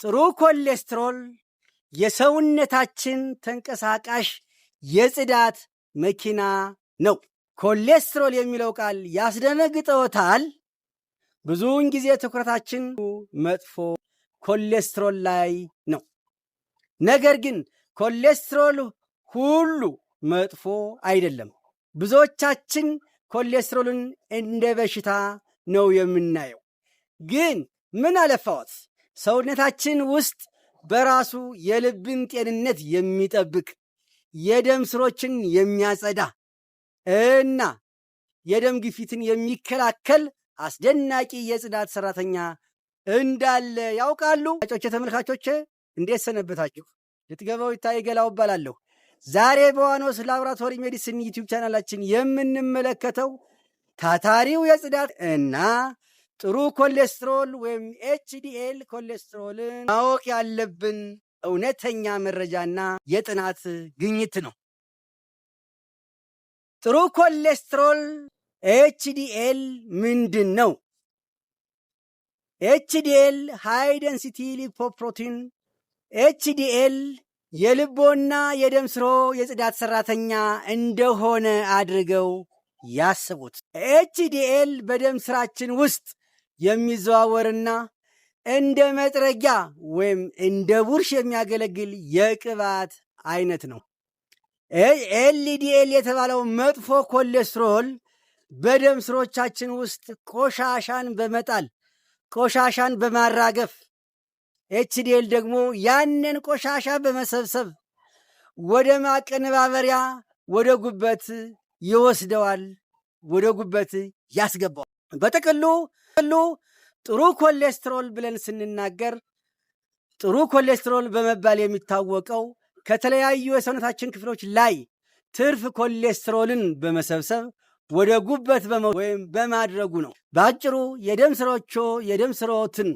ጥሩ ኮሌስትሮል የሰውነታችን ተንቀሳቃሽ የጽዳት መኪና ነው። ኮሌስትሮል የሚለው ቃል ያስደነግጠዎታል? ብዙውን ጊዜ ትኩረታችን መጥፎ ኮሌስትሮል ላይ ነው። ነገር ግን ኮሌስትሮል ሁሉ መጥፎ አይደለም። ብዙዎቻችን ኮሌስትሮልን እንደ በሽታ ነው የምናየው። ግን ምን አለፋዎት ሰውነታችን ውስጥ በራሱ የልብን ጤንነት የሚጠብቅ የደም ስሮችን የሚያጸዳ እና የደም ግፊትን የሚከላከል አስደናቂ የጽዳት ሰራተኛ እንዳለ ያውቃሉ? አጮቼ ተመልካቾቼ እንዴት ሰነበታችሁ? ልትገባው ይታይ ገላው እባላለሁ። ዛሬ በዋኖስ ላቦራቶሪ ሜዲሲን ዩቲዩብ ቻናላችን የምንመለከተው ታታሪው የጽዳት እና ጥሩ ኮሌስትሮል ወይም ኤችዲኤል ኮሌስትሮልን ማወቅ ያለብን እውነተኛ መረጃና የጥናት ግኝት ነው። ጥሩ ኮሌስትሮል ኤችዲኤል ምንድን ነው? ኤችዲኤል ሃይ ደንሲቲ ሊፖፕሮቲን። ኤችዲኤል የልቦና የደም ስሮ የጽዳት ሰራተኛ እንደሆነ አድርገው ያስቡት። ኤችዲኤል በደም ስራችን ውስጥ የሚዘዋወርና እንደ መጥረጊያ ወይም እንደ ቡርሽ የሚያገለግል የቅባት አይነት ነው። ኤልዲኤል የተባለው መጥፎ ኮሌስትሮል በደም ስሮቻችን ውስጥ ቆሻሻን በመጣል ቆሻሻን በማራገፍ ኤችዲኤል ደግሞ ያንን ቆሻሻ በመሰብሰብ ወደ ማቀነባበሪያ ወደ ጉበት ይወስደዋል፣ ወደ ጉበት ያስገባዋል። በጥቅሉ ጥሩ ኮሌስትሮል ብለን ስንናገር ጥሩ ኮሌስትሮል በመባል የሚታወቀው ከተለያዩ የሰውነታችን ክፍሎች ላይ ትርፍ ኮሌስትሮልን በመሰብሰብ ወደ ጉበት ወይም በማድረጉ ነው። በአጭሩ የደም ስሮትን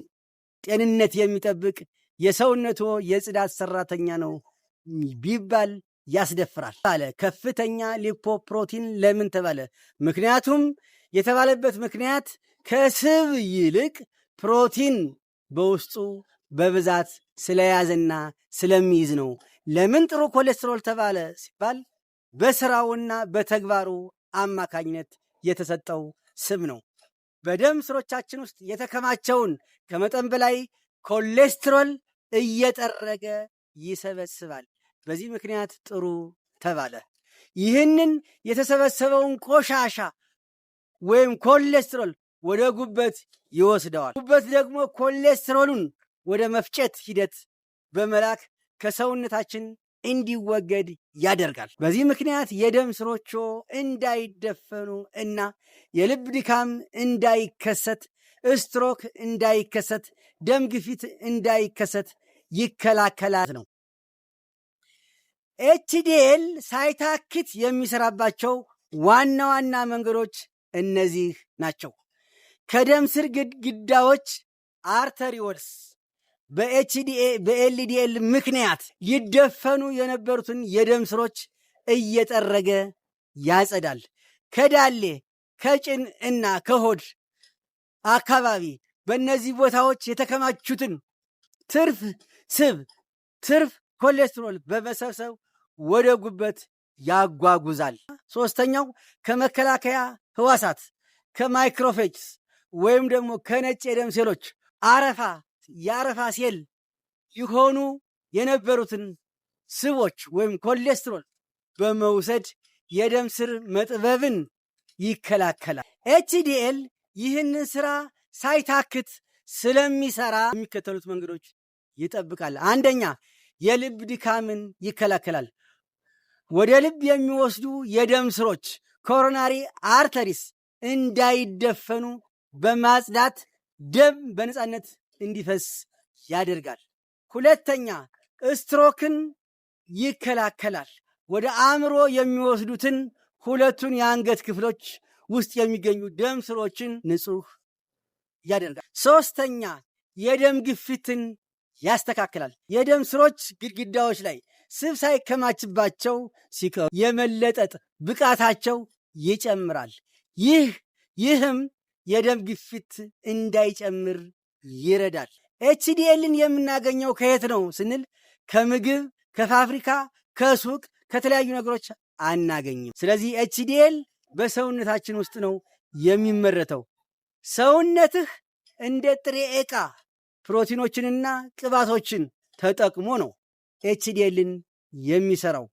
ጤንነት የሚጠብቅ የሰውነቶ የጽዳት ሰራተኛ ነው ቢባል ያስደፍራል። ከፍተኛ ሊፖፕሮቲን ለምን ተባለ? ምክንያቱም የተባለበት ምክንያት ከስብ ይልቅ ፕሮቲን በውስጡ በብዛት ስለያዘና ስለሚይዝ ነው። ለምን ጥሩ ኮሌስትሮል ተባለ ሲባል በስራውና በተግባሩ አማካኝነት የተሰጠው ስም ነው። በደም ስሮቻችን ውስጥ የተከማቸውን ከመጠን በላይ ኮሌስትሮል እየጠረገ ይሰበስባል። በዚህ ምክንያት ጥሩ ተባለ። ይህንን የተሰበሰበውን ቆሻሻ ወይም ኮሌስትሮል ወደ ጉበት ይወስደዋል። ጉበት ደግሞ ኮሌስትሮሉን ወደ መፍጨት ሂደት በመላክ ከሰውነታችን እንዲወገድ ያደርጋል። በዚህ ምክንያት የደም ስሮቹ እንዳይደፈኑ እና የልብ ድካም እንዳይከሰት፣ ስትሮክ እንዳይከሰት፣ ደም ግፊት እንዳይከሰት ይከላከላል ነው። ኤችዲኤል ሳይታክት የሚሰራባቸው ዋና ዋና መንገዶች እነዚህ ናቸው። ከደም ስር ግድግዳዎች አርተሪዎልስ በኤልዲኤል ምክንያት ይደፈኑ የነበሩትን የደም ስሮች እየጠረገ ያጸዳል። ከዳሌ ከጭን እና ከሆድ አካባቢ በእነዚህ ቦታዎች የተከማቹትን ትርፍ ስብ፣ ትርፍ ኮሌስትሮል በመሰብሰብ ወደ ጉበት ያጓጉዛል። ሶስተኛው ከመከላከያ ህዋሳት ከማይክሮፌጅስ ወይም ደግሞ ከነጭ የደም ሴሎች የአረፋ ሴል ይሆኑ የነበሩትን ስቦች ወይም ኮሌስትሮል በመውሰድ የደም ስር መጥበብን ይከላከላል። ኤችዲኤል ይህንን ስራ ሳይታክት ስለሚሰራ የሚከተሉት መንገዶች ይጠብቃል። አንደኛ፣ የልብ ድካምን ይከላከላል። ወደ ልብ የሚወስዱ የደም ስሮች ኮሮናሪ አርተሪስ እንዳይደፈኑ በማጽዳት ደም በነፃነት እንዲፈስ ያደርጋል። ሁለተኛ፣ ስትሮክን ይከላከላል። ወደ አእምሮ የሚወስዱትን ሁለቱን የአንገት ክፍሎች ውስጥ የሚገኙ ደም ስሮችን ንጹህ ያደርጋል። ሶስተኛ፣ የደም ግፊትን ያስተካክላል። የደም ስሮች ግድግዳዎች ላይ ስብ ሳይከማችባቸው ሲቀሩ የመለጠጥ ብቃታቸው ይጨምራል። ይህም የደም ግፊት እንዳይጨምር ይረዳል። ኤችዲኤልን የምናገኘው ከየት ነው ስንል ከምግብ፣ ከፋብሪካ፣ ከሱቅ፣ ከተለያዩ ነገሮች አናገኝም። ስለዚህ ኤችዲኤል በሰውነታችን ውስጥ ነው የሚመረተው። ሰውነትህ እንደ ጥሬ ዕቃ ፕሮቲኖችንና ቅባቶችን ተጠቅሞ ነው ኤችዲኤልን የሚሰራው።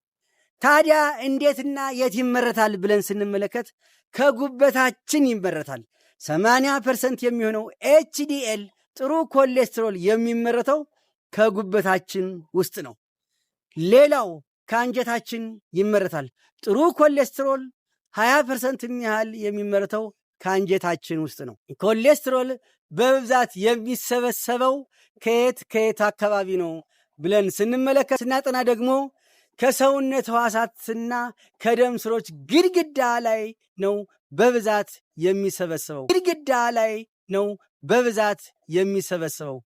ታዲያ እንዴትና የት ይመረታል ብለን ስንመለከት ከጉበታችን ይመረታል። 80% የሚሆነው ኤችዲኤል ጥሩ ኮሌስትሮል የሚመረተው ከጉበታችን ውስጥ ነው። ሌላው ከአንጀታችን ይመረታል። ጥሩ ኮሌስትሮል 20% ያህል የሚመረተው ከአንጀታችን ውስጥ ነው። ኮሌስትሮል በብዛት የሚሰበሰበው ከየት አካባቢ ነው ብለን ስንመለከት ስናጠና ደግሞ ከሰውነት ሕዋሳትና ከደም ስሮች ግድግዳ ላይ ነው በብዛት የሚሰበሰበው። ግድግዳ ላይ ነው በብዛት የሚሰበሰበው።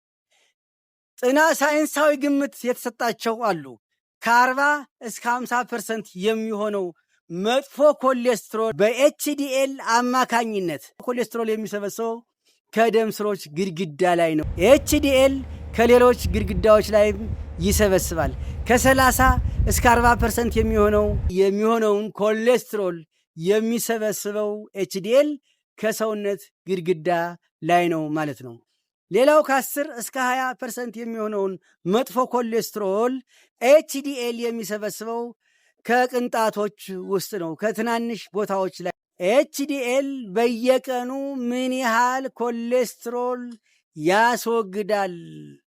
ሳይንሳዊ ግምት የተሰጣቸው አሉ። ከ40 እስከ 50% የሚሆነው መጥፎ ኮሌስትሮል በኤችዲኤል አማካኝነት ኮሌስትሮል የሚሰበሰበው ከደም ስሮች ግድግዳ ላይ ነው። ኤችዲኤል ከሌሎች ግድግዳዎች ላይ ይሰበስባል። ከ30 እስከ 40% የሚሆነውን ኮሌስትሮል የሚሰበስበው ኤችዲኤል ከሰውነት ግድግዳ ላይ ነው ማለት ነው። ሌላው ከ10 እስከ 20% የሚሆነውን መጥፎ ኮሌስትሮል ኤችዲኤል የሚሰበስበው ከቅንጣቶች ውስጥ ነው፣ ከትናንሽ ቦታዎች ላይ። ኤችዲኤል በየቀኑ ምን ያህል ኮሌስትሮል ያስወግዳል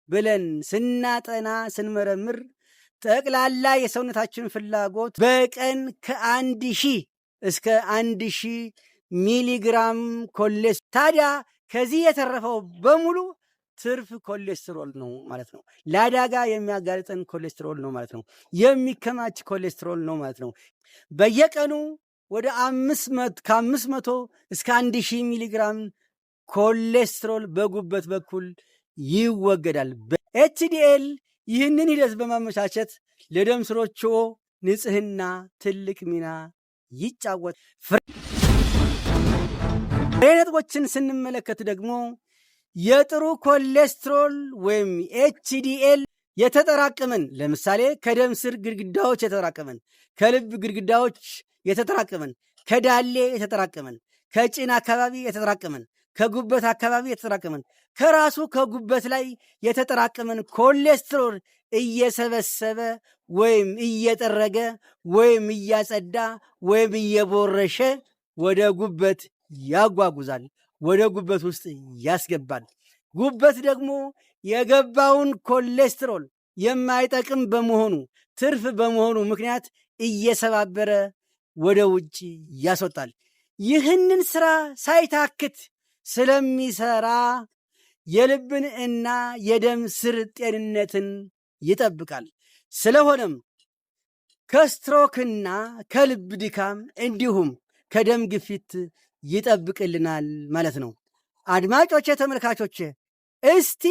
ብለን ስናጠና ስንመረምር ጠቅላላ የሰውነታችን ፍላጎት በቀን ከ1000 እስከ 1000 ሚሊግራም ኮሌስትሮል። ታዲያ ከዚህ የተረፈው በሙሉ ትርፍ ኮሌስትሮል ነው ማለት ነው። ለአደጋ የሚያጋልጠን ኮሌስትሮል ነው ማለት ነው። የሚከማች ኮሌስትሮል ነው ማለት ነው። በየቀኑ ወደ 500 እስከ 1000 ሚሊግራም ኮሌስትሮል በጉበት በኩል ይወገዳል። ኤችዲኤል ይህንን ሂደት በማመቻቸት ለደም ስሮችዎ ንጽህና ትልቅ ሚና ይጫወት። ፍሬ ነጥቦችን ስንመለከት ደግሞ የጥሩ ኮሌስትሮል ወይም ኤችዲኤል የተጠራቀመን፣ ለምሳሌ ከደም ስር ግድግዳዎች የተጠራቀመን፣ ከልብ ግድግዳዎች የተጠራቀመን፣ ከዳሌ የተጠራቀመን፣ ከጭን አካባቢ የተጠራቀመን፣ ከጉበት አካባቢ የተጠራቀመን፣ ከራሱ ከጉበት ላይ የተጠራቀመን ኮሌስትሮል እየሰበሰበ ወይም እየጠረገ ወይም እያጸዳ ወይም እየቦረሸ ወደ ጉበት ያጓጉዛል፣ ወደ ጉበት ውስጥ ያስገባል። ጉበት ደግሞ የገባውን ኮሌስትሮል የማይጠቅም በመሆኑ ትርፍ በመሆኑ ምክንያት እየሰባበረ ወደ ውጭ ያስወጣል። ይህንን ስራ ሳይታክት ስለሚሰራ የልብን እና የደም ስር ጤንነትን ይጠብቃል። ስለሆነም ከስትሮክና ከልብ ድካም እንዲሁም ከደም ግፊት ይጠብቅልናል ማለት ነው። አድማጮቼ፣ ተመልካቾቼ እስቲ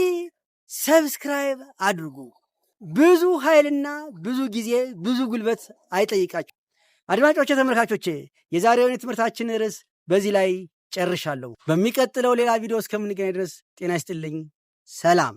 ሰብስክራይብ አድርጉ። ብዙ ኃይልና ብዙ ጊዜ ብዙ ጉልበት አይጠይቃችሁ። አድማጮቼ፣ ተመልካቾቼ የዛሬውን ትምህርታችን ርዕስ በዚህ ላይ ጨርሻለሁ። በሚቀጥለው ሌላ ቪዲዮ እስከምንገናኝ ድረስ ጤና ይስጥልኝ። ሰላም።